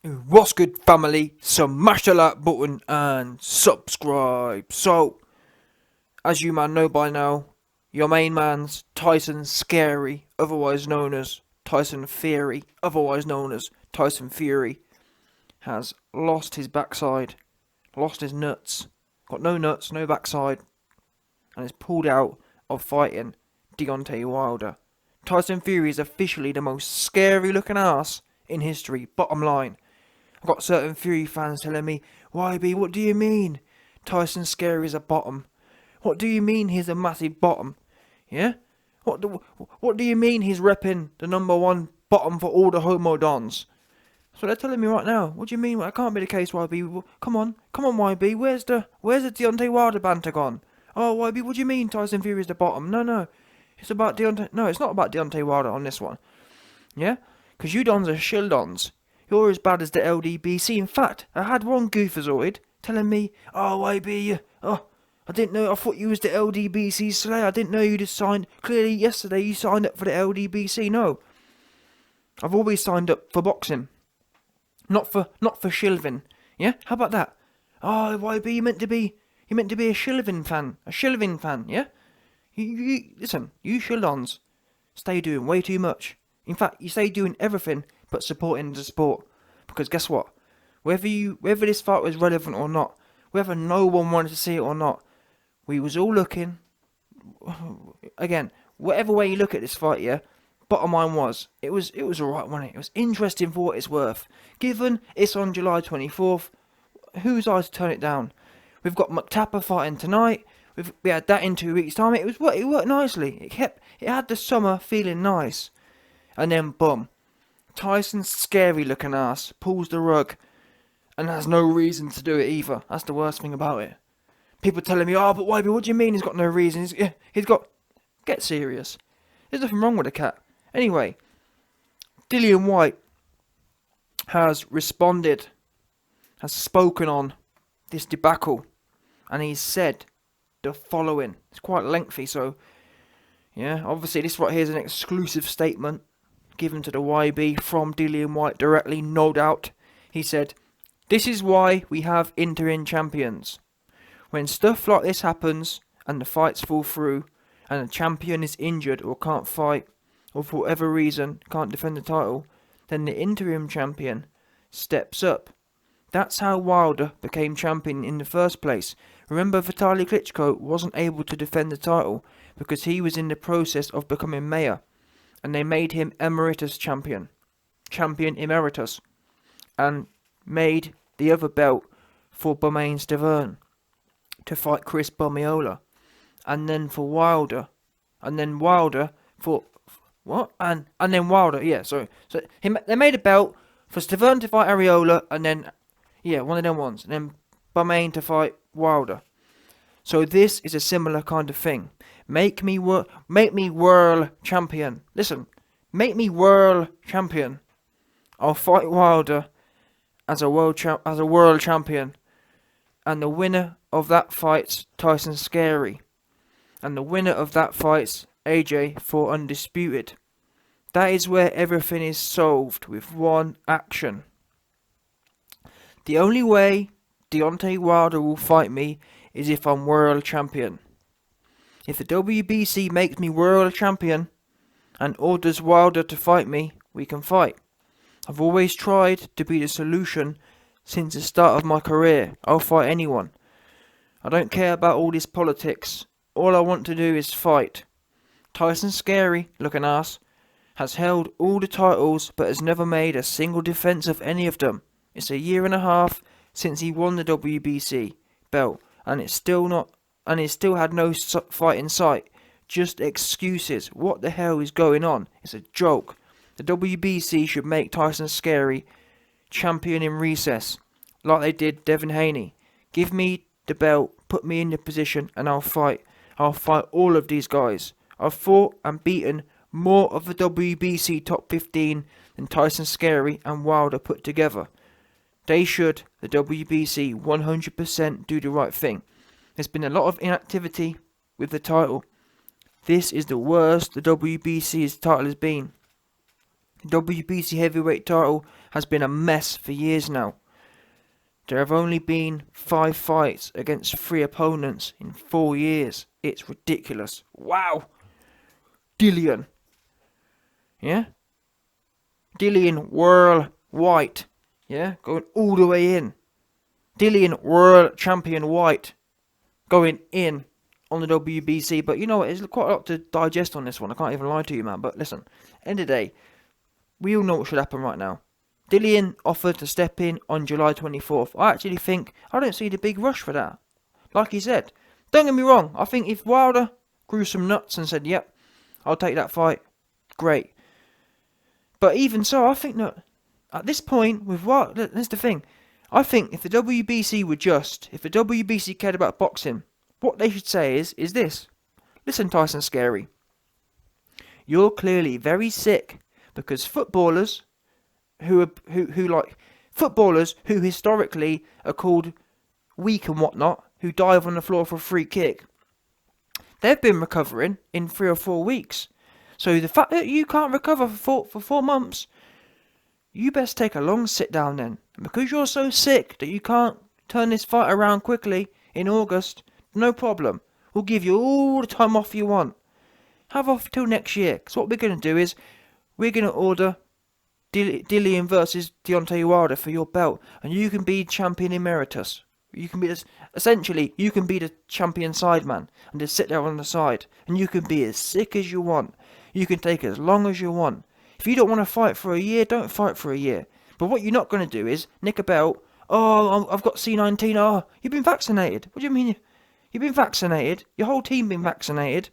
What's good, family? Smash the like button and subscribe. So, as you man know by now, your main man's Tyson Scary, otherwise known as Tyson Fury, otherwise known as Tyson Fury, has lost his backside, lost his nuts, got no nuts, no backside, and is pulled out of fighting Deontay Wilder. Tyson Fury is officially the most scary looking ass in history, bottom line. I've got certain Fury fans telling me, YB, what do you mean? Tyson Scary is a bottom. What do you mean he's a massive bottom? Yeah? What do you mean he's repping the number one bottom for all the homo dons? So they're telling me right now. What do you mean? That can't be the case, YB. Come on, YB. Where's the Deontay Wilder banter gone? Oh, YB, what do you mean Tyson Fury is the bottom? No. It's about Deontay. No, it's not about Deontay Wilder on this one. Yeah? Because you dons are shill dons. You're as bad as the LDBC. In fact, I had one goofazoid telling me, oh, YB, I didn't know, I thought you was the LDBC slayer. I didn't know you just signed, clearly yesterday you signed up for the LDBC. No. I've always signed up for boxing. Not for shilving. Yeah? How about that? Oh, YB, you meant to be a shilving fan, yeah? Listen, you shildons stay doing way too much. In fact, you stay doing everything but supporting the sport. Because guess what? Whether this fight was relevant or not, whether no one wanted to see it or not, we was all looking. Again, whatever way you look at this fight, yeah, bottom line was, it was alright, wasn't it? It was interesting for what it's worth. Given it's on July 24th, who's I to turn it down? We've got McTapper fighting tonight. We had that in 2 weeks' time. It worked nicely. It had the summer feeling nice. And then boom, Tyson's scary looking ass pulls the rug and has no reason to do it either. That's the worst thing about it. People telling me, oh, but YB, what do you mean he's got no reason? He's got... Get serious. There's nothing wrong with the cat. Anyway, Dillian Whyte has responded, has spoken on this debacle, and he's said the following. It's quite lengthy, so yeah, obviously this right here is an exclusive statement given to the YB from Dillian Whyte directly, no doubt. He said, "This is why we have interim champions. When stuff like this happens and the fights fall through and the champion is injured or can't fight or for whatever reason can't defend the title, then the interim champion steps up. That's how Wilder became champion in the first place. Remember, Vitaly Klitschko wasn't able to defend the title because he was in the process of becoming mayor, and they made him emeritus champion emeritus, and made the other belt for Bermane Stiverne to fight Chris Bomiola, and then for Wilder, and then Wilder for what? And then Wilder, yeah. So they made a belt for Stiverne to fight Areola, and then one of them ones, and then Bermane to fight Wilder. So this is a similar kind of thing. Make me world champion. Listen, make me world champion. I'll fight Wilder as a world champion, and the winner of that fight's Tyson Scary, and the winner of that fight's AJ for undisputed. That is where everything is solved with one action. The only way Deontay Wilder will fight me is if I'm world champion. If the WBC makes me world champion and orders Wilder to fight me, we can fight. I've always tried to be the solution since the start of my career. I'll fight anyone. I don't care about all this politics. All I want to do is fight. Tyson Scary, looking ass, has held all the titles but has never made a single defense of any of them. It's a year and a half since he won the WBC belt, and it's still had no fight in sight. Just excuses. What the hell is going on? It's a joke. The WBC should make Tyson Scary champion in recess, like they did Devin Haney. Give me the belt, put me in the position, and I'll fight. I'll fight all of these guys. I've fought and beaten more of the WBC top 15 than Tyson Scary and Wilder put together. They should, the WBC, 100% do the right thing. There's been a lot of inactivity with the title. This is the worst the WBC's title has been. The WBC heavyweight title has been a mess for years now. There have only been 5 fights against 3 opponents in 4 years. It's ridiculous. Wow. Dillian. Yeah? Dillian Whyte. Yeah? Going all the way in. Dillian World Champion Whyte. Going in on the WBC. But you know what? There's quite a lot to digest on this one. I can't even lie to you, man. But listen. End of the day. We all know what should happen right now. Dillian offered to step in on July 24th. I don't see the big rush for that. Like he said. Don't get me wrong. I think if Wilder grew some nuts and said, yep, I'll take that fight, great. But even so, I think that at this point, with Wilder, that's the thing. I think if the WBC cared about boxing, what they should say is this. Listen, Tyson Scary. You're clearly very sick because footballers who historically are called weak and whatnot, who dive on the floor for a free kick, they've been recovering in 3 or 4 weeks. So the fact that you can't recover for 4 months, you best take a long sit down then. And because you're so sick that you can't turn this fight around quickly in August, no problem. We'll give you all the time off you want. Have off till next year. Because what we're going to do is, we're going to order Dillian versus Deontay Wilder for your belt. And you can be champion emeritus. You can be you can be the champion sideman and just sit there on the side. And you can be as sick as you want. You can take as long as you want. If you don't want to fight for a year, don't fight for a year. But what you're not going to do is nick a belt. Oh, I've got C19. Oh, you've been vaccinated. What do you mean? You've been vaccinated. Your whole team been vaccinated.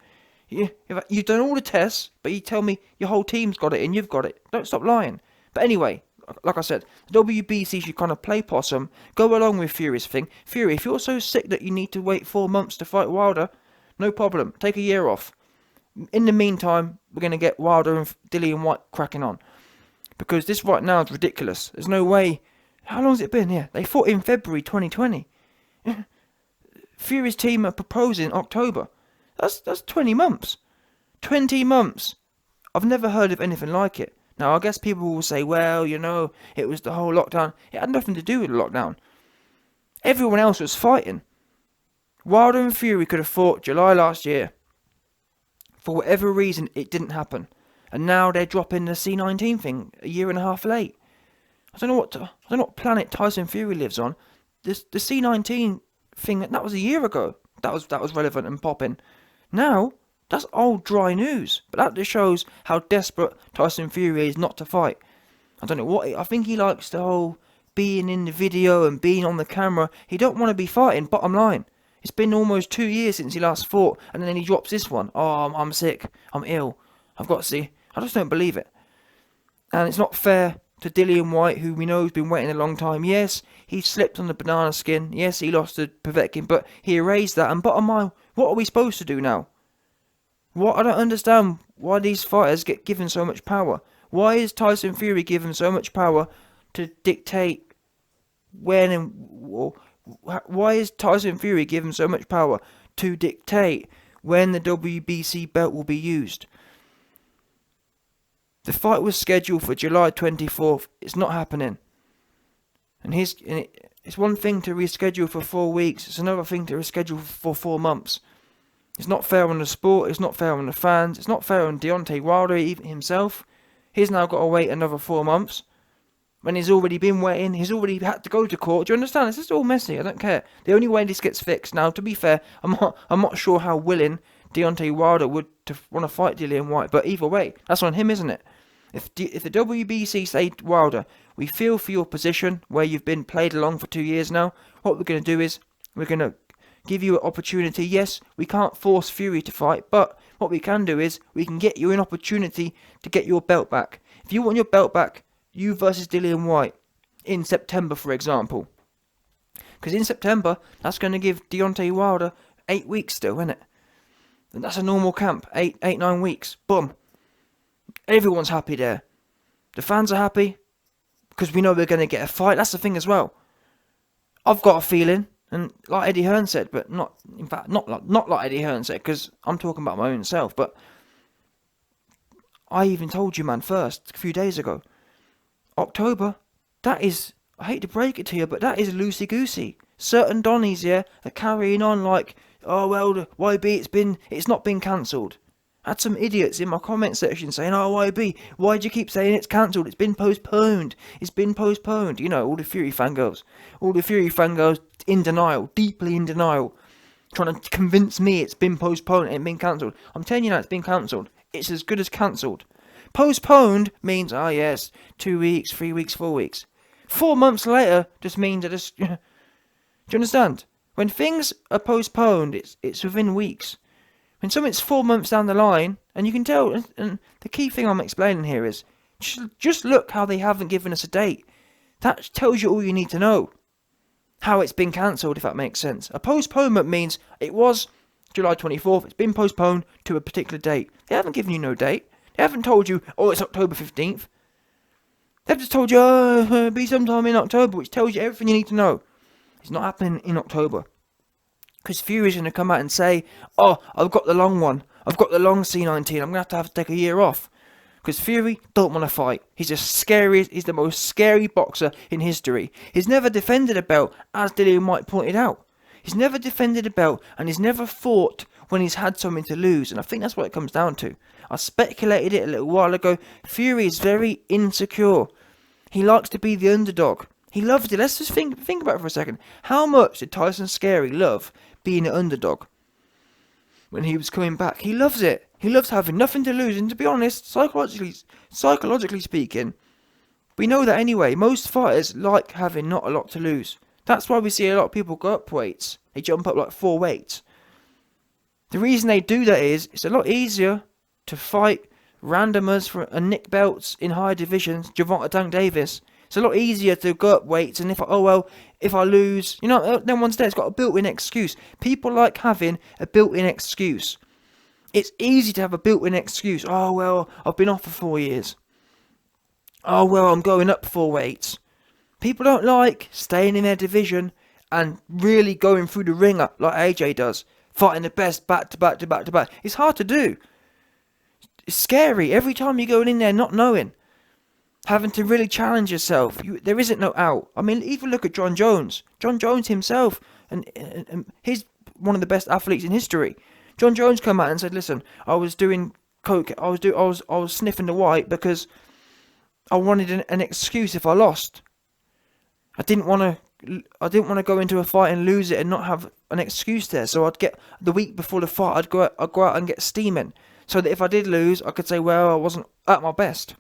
You've done all the tests, but you tell me your whole team's got it and you've got it. Don't stop lying. But anyway, like I said, the WBC should kind of play possum, go along with Fury's thing. Fury, if you're so sick that you need to wait 4 months to fight Wilder, no problem. Take a year off. In the meantime, we're going to get Wilder and Dillian Whyte cracking on. Because this right now is ridiculous. There's no way. How long has it been? Yeah, they fought in February 2020. Fury's team are proposing October. That's 20 months. 20 months. I've never heard of anything like it. Now, I guess people will say, well, you know, it was the whole lockdown. It had nothing to do with the lockdown. Everyone else was fighting. Wilder and Fury could have fought July last year. For whatever reason, it didn't happen. And now they're dropping the C19 thing a year and a half late. I don't know what planet Tyson Fury lives on. The C19 thing, that was a year ago. That was relevant and popping. Now, that's old dry news. But that just shows how desperate Tyson Fury is not to fight. I don't know what. I think he likes the whole being in the video and being on the camera. He don't want to be fighting, bottom line. It's been almost 2 years since he last fought, and then he drops this one. Oh, I'm sick. I'm ill. I've got to see. I just don't believe it. And it's not fair to Dillian Whyte, who we know has been waiting a long time. Yes, he slipped on the banana skin. Yes, he lost to Povetkin, but he erased that. And bottom line, what are we supposed to do now? I don't understand why these fighters get given so much power. Why is Tyson Fury given so much power to dictate when and... Why is Tyson Fury given so much power to dictate when the WBC belt will be used? The fight was scheduled for July 24th. It's not happening. And it's one thing to reschedule for 4 weeks. It's another thing to reschedule for 4 months. It's not fair on the sport. It's not fair on the fans. It's not fair on Deontay Wilder even himself. He's now got to wait another 4 months. When he's already been waiting, he's already had to go to court. Do you understand? This is all messy. I don't care. The only way this gets fixed now, to be fair, I'm not sure how willing Deontay Wilder would to want to fight Dillian Whyte. But either way, that's on him, isn't it? If the WBC say Wilder, we feel for your position where you've been played along for 2 years now. What we're going to do is we're going to give you an opportunity. Yes, we can't force Fury to fight, but what we can do is we can get you an opportunity to get your belt back. If you want your belt back, you versus Dillian Whyte in September, for example. Because in September, that's going to give Deontay Wilder 8 weeks still, isn't it? And that's a normal camp, 9 weeks. Boom. Everyone's happy there. The fans are happy because we know we're going to get a fight. That's the thing as well. I've got a feeling, and like Eddie Hearn said, but not like Eddie Hearn said, because I'm talking about my own self, but I even told you, man, first, a few days ago. October, that is, I hate to break it to you, but that is loosey-goosey. Certain Donnies, yeah, are carrying on like, oh, well, the YB, it's not been cancelled. I had some idiots in my comment section saying, oh, YB, why do you keep saying it's cancelled? It's been postponed. It's been postponed. You know, all the Fury fangirls. All the Fury fangirls in denial, deeply in denial, trying to convince me it's been postponed and been cancelled. I'm telling you now, it's been cancelled. It's as good as cancelled. Postponed means, oh yes, 2 weeks, 3 weeks, 4 weeks. 4 months later just means that it's... Do you understand? When things are postponed, it's within weeks. When something's 4 months down the line, and you can tell, and the key thing I'm explaining here is, just look how they haven't given us a date. That tells you all you need to know. How it's been cancelled, if that makes sense. A postponement means it was July 24th, it's been postponed to a particular date. They haven't given you no date. They haven't told you, oh, it's October 15th. They've just told you, oh, it'll be sometime in October, which tells you everything you need to know. It's not happening in October. Because Fury's going to come out and say, oh, I've got the long one. I've got the long C19. I'm going to have to take a year off. Because Fury don't want to fight. He's the most scary boxer in history. He's never defended a belt, as Dillian Whyte pointed out. He's never defended a belt, and he's never fought when he's had something to lose. And I think that's what it comes down to. I speculated it a little while ago. Fury is very insecure. He likes to be the underdog. He loves it. Let's just think about it for a second. How much did Tyson Scary love being an underdog when he was coming back? He loves it. He loves having nothing to lose. And to be honest, psychologically speaking, we know that anyway. Most fighters like having not a lot to lose. That's why we see a lot of people go up weights. They jump up like 4 weights. The reason they do that is it's a lot easier to fight randomers and nick belts in higher divisions. Gervonta Tank Davis. It's a lot easier to go up weights, and if I lose, no one's there. It's got a built-in excuse. People like having a built-in excuse. It's easy to have a built-in excuse. Oh, well, I've been off for 4 years. Oh, well, I'm going up 4 weights. People don't like staying in their division and really going through the ringer like AJ does. Fighting the best back to back to back to back. It's hard to do. It's scary. Every time you're going in there not knowing. Having to really challenge yourself. There isn't no out. I mean, even look at John Jones. John Jones himself, and he's one of the best athletes in history. John Jones came out and said, "Listen, I was doing coke. I was sniffing the white because I wanted an excuse if I lost. I didn't want to go into a fight and lose it and not have an excuse there. So I'd get the week before the fight, I'd go out and get steaming, so that if I did lose, I could say, well, I wasn't at my best."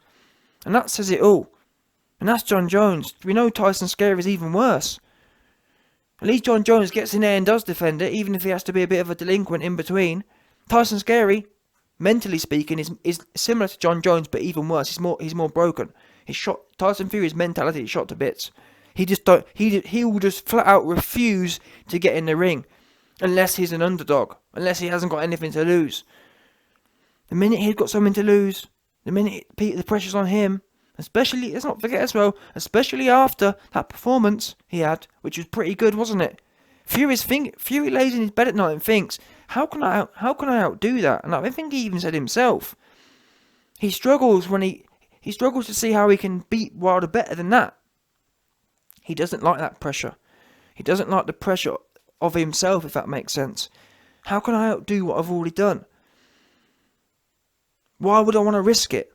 And that says it all. And that's John Jones. We know Tyson Scary is even worse. At least John Jones gets in there and does defend it, even if he has to be a bit of a delinquent in between. Tyson Scary, mentally speaking, is similar to John Jones, but even worse. He's more broken. Tyson Fury's mentality is shot to bits. He will just flat out refuse to get in the ring unless he's an underdog, unless he hasn't got anything to lose. The minute he's got something to lose, the minute the pressure's on him, especially, let's not forget as well, especially after that performance he had, which was pretty good, wasn't it? Fury lays in his bed at night and thinks, how can I outdo that? And I think he even said himself, he struggles he struggles to see how he can beat Wilder better than that. He doesn't like that pressure. He doesn't like the pressure of himself, if that makes sense. How can I outdo what I've already done? Why would I want to risk it?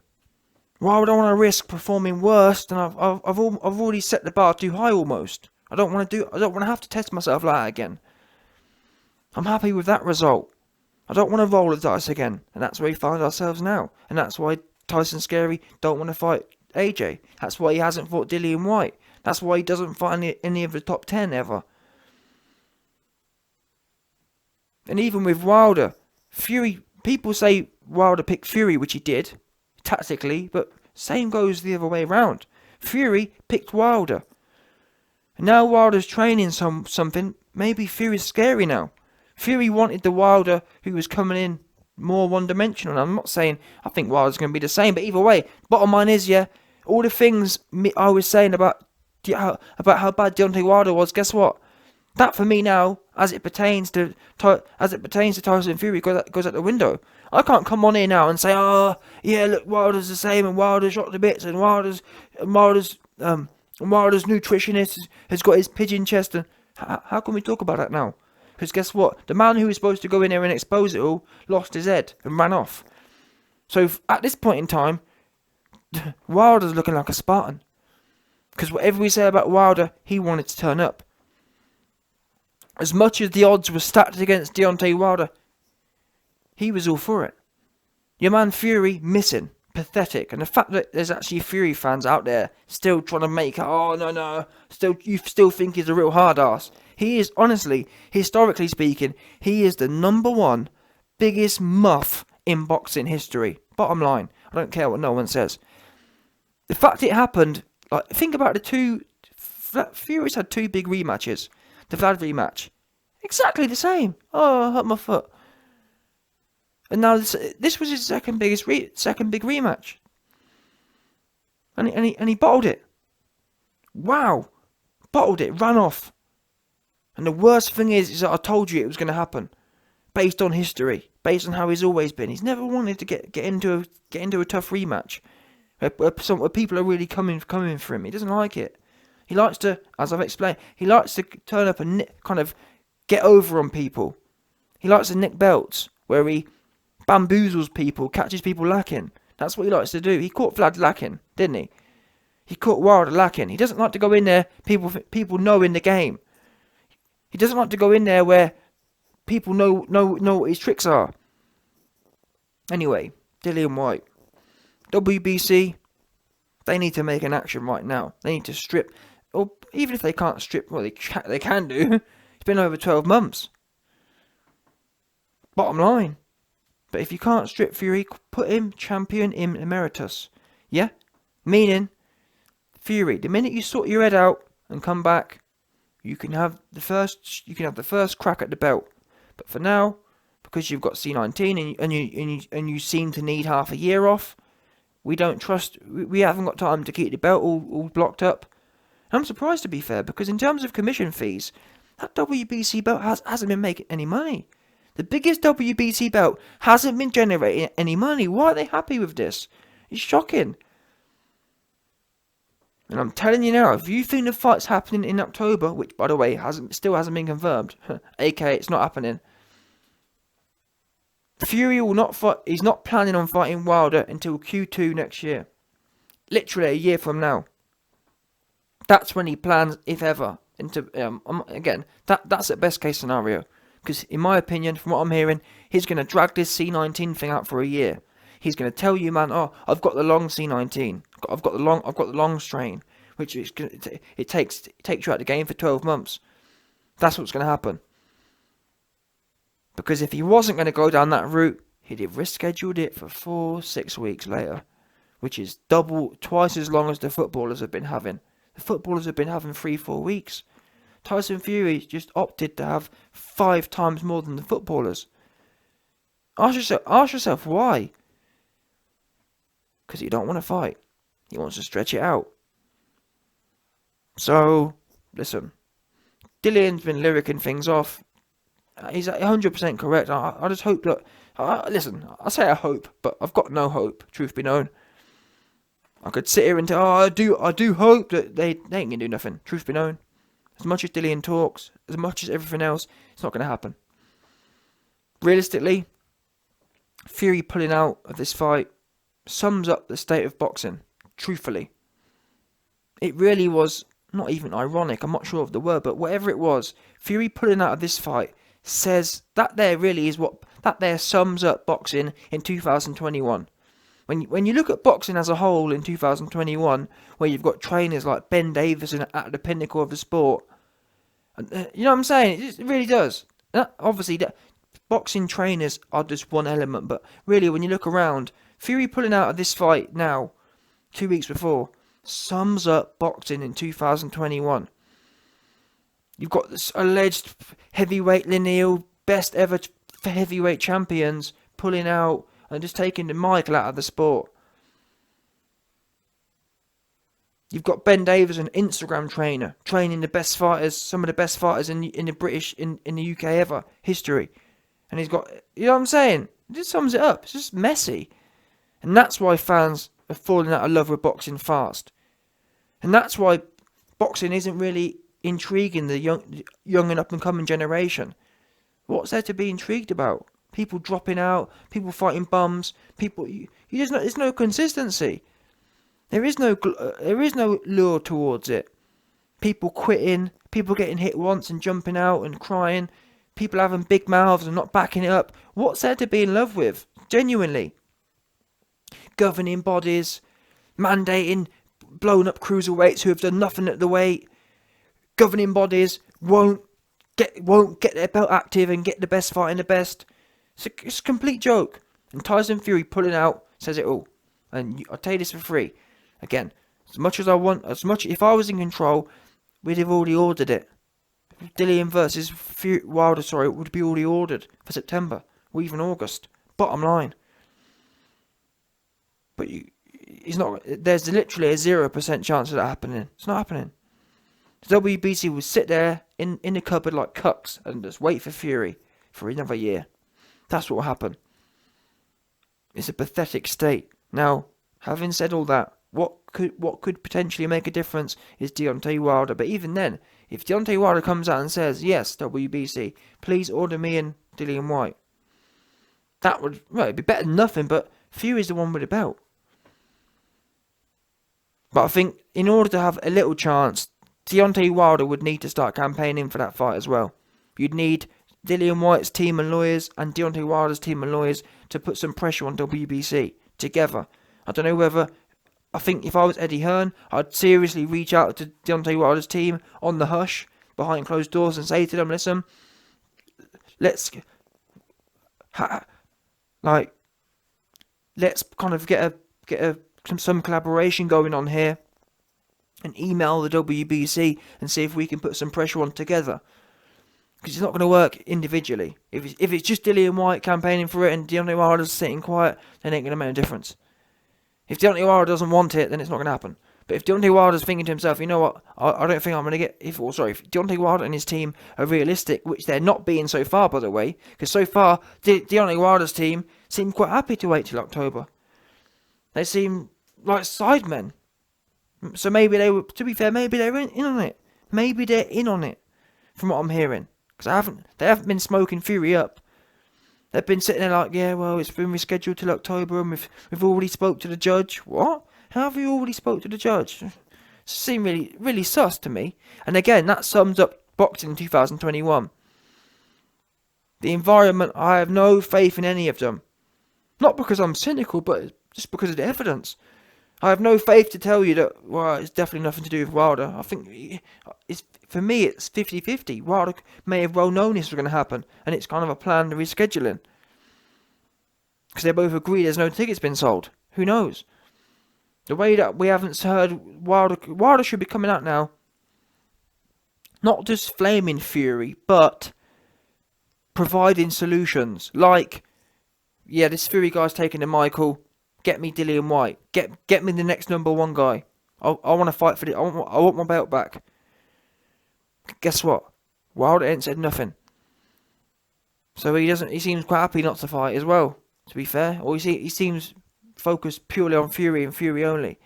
Why would I want to risk performing worse than I've already set the bar too high almost? I don't want to have to test myself like that again. I'm happy with that result. I don't want to roll the dice again, and that's where we find ourselves now. And that's why Tyson Scary don't want to fight AJ. That's why he hasn't fought Dillian Whyte. That's why he doesn't fight any of the top 10 ever. And even with Wilder, Fury, people say Wilder picked Fury, which he did, tactically, but same goes the other way around. Fury picked Wilder. And now Wilder's training something, maybe Fury's scary now. Fury wanted the Wilder who was coming in more one-dimensional. And I'm not saying I think Wilder's going to be the same, but either way, bottom line is, yeah, all the things I was saying about how bad Deontay Wilder was, guess what? That for me now, as it pertains to Tyson Fury, goes out the window. I can't come on here now and say, oh yeah, look, Wilder's the same, and Wilder's shot to bits, and Wilder's nutritionist has got his pigeon chest. And how can we talk about that now? Because guess what? The man who was supposed to go in there and expose it all lost his head and ran off. So at this point in time, Wilder's looking like a Spartan. Because whatever we say about Wilder, he wanted to turn up. As much as the odds were stacked against Deontay Wilder, he was all for it. Your man Fury missing. Pathetic. And the fact that there's actually Fury fans out there still trying to make, oh no, you still think he's a real hard ass. He is, honestly, historically speaking, he is the number one biggest muff in boxing history. Bottom line. I don't care what no one says. The fact it happened, like, think about the two, Fury's had two big rematches. The Vlad rematch. Exactly the same. Oh, I hurt my foot. And now this was his second big rematch. And he bottled it. Wow. Bottled it, ran off. And the worst thing is that I told you it was going to happen. Based on history. Based on how he's always been. He's never wanted to get into a tough rematch. Where people are really coming for him. He doesn't like it. He likes to, as I've explained, he likes to turn up and kind of get over on people. He likes to nick belts, where he bamboozles people, catches people lacking. That's what he likes to do. He caught Vlad lacking, didn't he? He caught Wilder lacking. He doesn't like to go in there, people know in the game. He doesn't like to go in there where people know what his tricks are. Anyway, Dillian Whyte. WBC, they need to make an action right now. They need to strip, or even if they can't strip, well, they can do. It's been over 12 months. Bottom line. But if you can't strip Fury, put him champion in emeritus. Yeah? Meaning, Fury, the minute you sort your head out and come back, you can have the first crack at the belt. But for now, because you've got C19 and you seem to need half a year off, we haven't got time to keep the belt all blocked up. And I'm surprised, to be fair, because in terms of commission fees, that WBC belt hasn't been making any money. The biggest WBC belt hasn't been generating any money. Why are they happy with this? It's shocking. And I'm telling you now, if you think the fight's happening in October, which, by the way, still hasn't been confirmed, aka it's not happening, Fury will not fight. He's not planning on fighting Wilder until Q2 next year. Literally a year from now. That's when he plans, if ever. Again, that's at best case scenario. Because in my opinion, from what I'm hearing, he's going to drag this C19 thing out for a year. He's going to tell you, man, oh, I've got the long C19. I've got the long strain, which is it takes you out the game for 12 months. That's what's going to happen. Because if he wasn't going to go down that route, he'd have rescheduled it for 4-6 weeks later, which is twice as long as the footballers have been having. The footballers have been having 3-4 weeks. Tyson Fury just opted to have 5 times more than the footballers. Ask yourself why. Because he don't want to fight. He wants to stretch it out. So, listen. Dillian's been lyricking things off. He's 100% correct. I just hope that... listen, I say I hope, but I've got no hope, truth be known. I could sit here and tell, I do hope that they ain't going to do nothing, truth be known. As much as Dillian talks, as much as everything else, it's not going to happen. Realistically, Fury pulling out of this fight sums up the state of boxing, truthfully. It really was not even ironic, I'm not sure of the word, but whatever it was, Fury pulling out of this fight says that there sums up boxing in 2021. When you look at boxing as a whole in 2021, where you've got trainers like Ben Davison at the pinnacle of the sport, you know what I'm saying? It really does. Obviously, boxing trainers are just one element, but really, when you look around, Fury pulling out of this fight now, 2 weeks before, sums up boxing in 2021. You've got this alleged heavyweight lineal, best ever heavyweight champions pulling out and just taking the Michael out of the sport. You've got Ben Davis, an Instagram trainer, training the best fighters, some of the best fighters in the British, in the UK ever, history. And he's got, you know what I'm saying? It just sums it up. It's just messy. And that's why fans are falling out of love with boxing fast. And that's why boxing isn't really intriguing the young and up and coming generation. What's there to be intrigued about? People dropping out, people fighting bums, there's no consistency. There is no lure towards it. People quitting, people getting hit once and jumping out and crying, people having big mouths and not backing it up. What's there to be in love with? Genuinely. Governing bodies, mandating blown up cruiserweights who have done nothing at the weight. Governing bodies won't get their belt active and get the best fight in the best. It's a complete joke. And Tyson Fury pulling out says it all. And I'll tell you this for free. Again, if I was in control, we'd have already ordered it. Dillian versus Wilder, it would be already ordered for September or even August. Bottom line. But he's not. There's literally a 0% chance of that happening. It's not happening. The WBC will sit there in the cupboard like cucks and just wait for Fury for another year. That's what will happen. It's a pathetic state. Now, having said all that, what could potentially make a difference is Deontay Wilder. But even then, if Deontay Wilder comes out and says, yes, WBC, please order me and Dillian Whyte, that would, it'd be better than nothing, but Fury's the one with the belt. But I think in order to have a little chance, Deontay Wilder would need to start campaigning for that fight as well. You'd need Dillian Whyte's team and lawyers and Deontay Wilder's team and lawyers to put some pressure on WBC together. I don't know whether... I think if I was Eddie Hearn, I'd seriously reach out to Deontay Wilder's team on the hush, behind closed doors, and say to them, listen, let's kind of get some collaboration going on here, and email the WBC and see if we can put some pressure on together. Because it's not going to work individually. If it's just Dillian Whyte campaigning for it and Deontay Wilder's sitting quiet, then it ain't going to make a difference. If Deontay Wilder doesn't want it, then it's not going to happen. But if Deontay Wilder's thinking to himself, you know what, I don't think I'm going to get... If Deontay Wilder and his team are realistic, which they're not being so far, by the way, because so far, Deontay Wilder's team seem quite happy to wait till October. They seem like sidemen. So maybe they were, to be fair, maybe they're in on it. Maybe they're in on it, from what I'm hearing. Because they haven't been smoking Fury up. They've been sitting there like, yeah, well, it's been rescheduled till October and we've already spoke to the judge. What? How have you already spoke to the judge? It seemed really, really sus to me. And again, that sums up boxing in 2021. The environment, I have no faith in any of them. Not because I'm cynical, but just because of the evidence. I have no faith to tell you that, well, it's definitely nothing to do with Wilder. I think, for me, it's 50-50. Wilder may have well known this was going to happen, and it's kind of a planned rescheduling. Because they both agree there's no tickets been sold. Who knows? The way that we haven't heard Wilder should be coming out now. Not just flaming Fury, but providing solutions. Like, yeah, this Fury guy's taking the Michael. Get me Dillian Whyte. Get me the next number one guy. I want to fight for it. I want my belt back. Guess what? Wilder ain't said nothing. So he seems quite happy not to fight as well, to be fair. Or he seems focused purely on Fury and Fury only.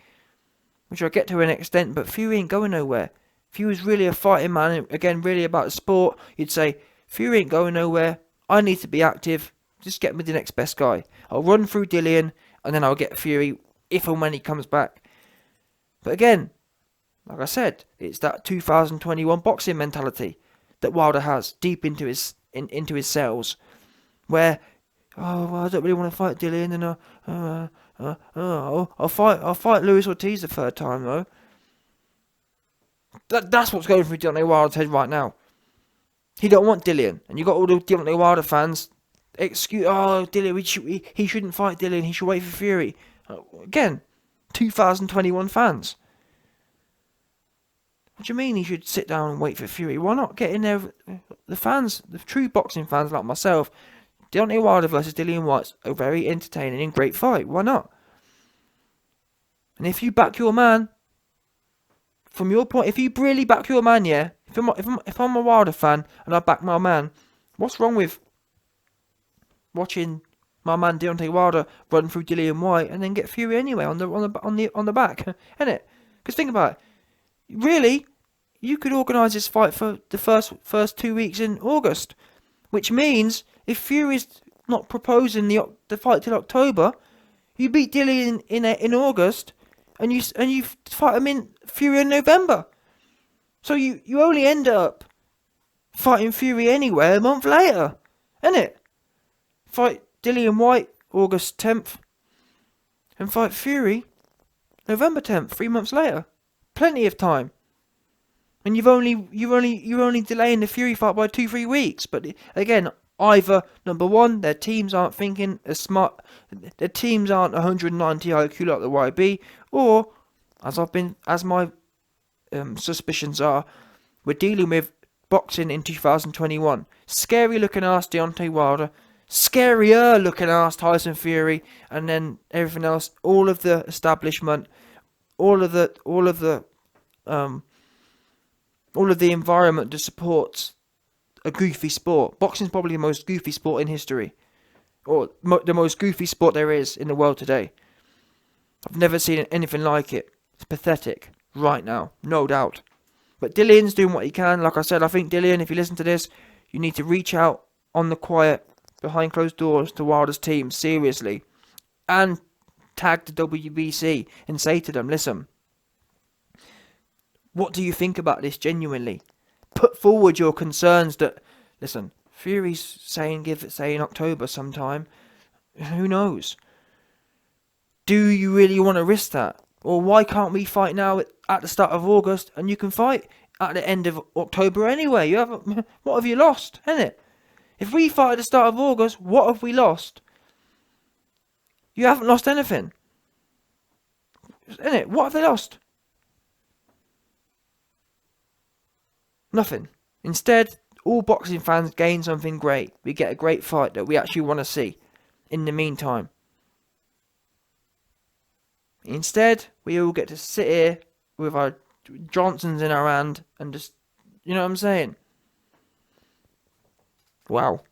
Which I get to an extent, but Fury ain't going nowhere. If he was really a fighting man, again, really about the sport, you'd say, Fury ain't going nowhere. I need to be active. Just get me the next best guy. I'll run through Dillian, and then I'll get Fury if and when he comes back. But again, like I said, it's that 2021 boxing mentality that Wilder has deep into his cells, where, oh, well, I don't really want to fight Dillian, and I'll fight Luis Ortiz the third time though. That's what's going through Deontay Wilder's head right now. He don't want Dillian, and you got all the Deontay Wilder fans. Dillian, he shouldn't fight Dillian. He should wait for Fury. Again, 2021 fans. What do you mean he should sit down and wait for Fury? Why not get in there? The fans, the true boxing fans like myself, Deontay Wilder versus Dillian Whyte's a very entertaining and great fight. Why not? And if you back your man, from your point, if you really back your man, yeah. If I'm a Wilder fan and I back my man, what's wrong with watching my man Deontay Wilder run through Dillian Whyte and then get Fury anyway on the back, innit? Because think about it, really, you could organise this fight for the first 2 weeks in August, which means if Fury's not proposing the fight till October, you beat Dillian in August, and you fight him in Fury in November. So you only end up fighting Fury anyway a month later, innit? Fight Dillian Whyte August 10th, and fight Fury November 10th, 3 months later. Plenty of time. And you're only delaying the Fury fight by 2-3 weeks. But again, either number one, their teams aren't thinking as smart, their teams aren't 190 IQ like the YB, or as my suspicions are, we're dealing with boxing in 2021. Scary looking ass Deontay Wilder, scarier looking ass Tyson Fury, and then everything else, all of the establishment, all of the environment that supports a goofy sport. Boxing is probably the most goofy sport in history, or the most goofy sport there is in the world today. I've never seen anything like it. It's pathetic right now, no doubt. But Dillian's doing what he can. Like I said, I think Dillian, if you listen to this, you need to reach out on the quiet, behind closed doors, to Wilder's team, seriously. And tag the WBC and say to them, listen, what do you think about this genuinely? Put forward your concerns that, listen, Fury's saying give it, say, in October sometime. Who knows? Do you really want to risk that? Or why can't we fight now at the start of August and you can fight at the end of October anyway? What have you lost, innit? If we fight at the start of August, what have we lost? You haven't lost anything, innit? What have they lost? Nothing. Instead, all boxing fans gain something great. We get a great fight that we actually want to see. In the meantime, instead, we all get to sit here with our Johnsons in our hand and just, you know what I'm saying? Wow.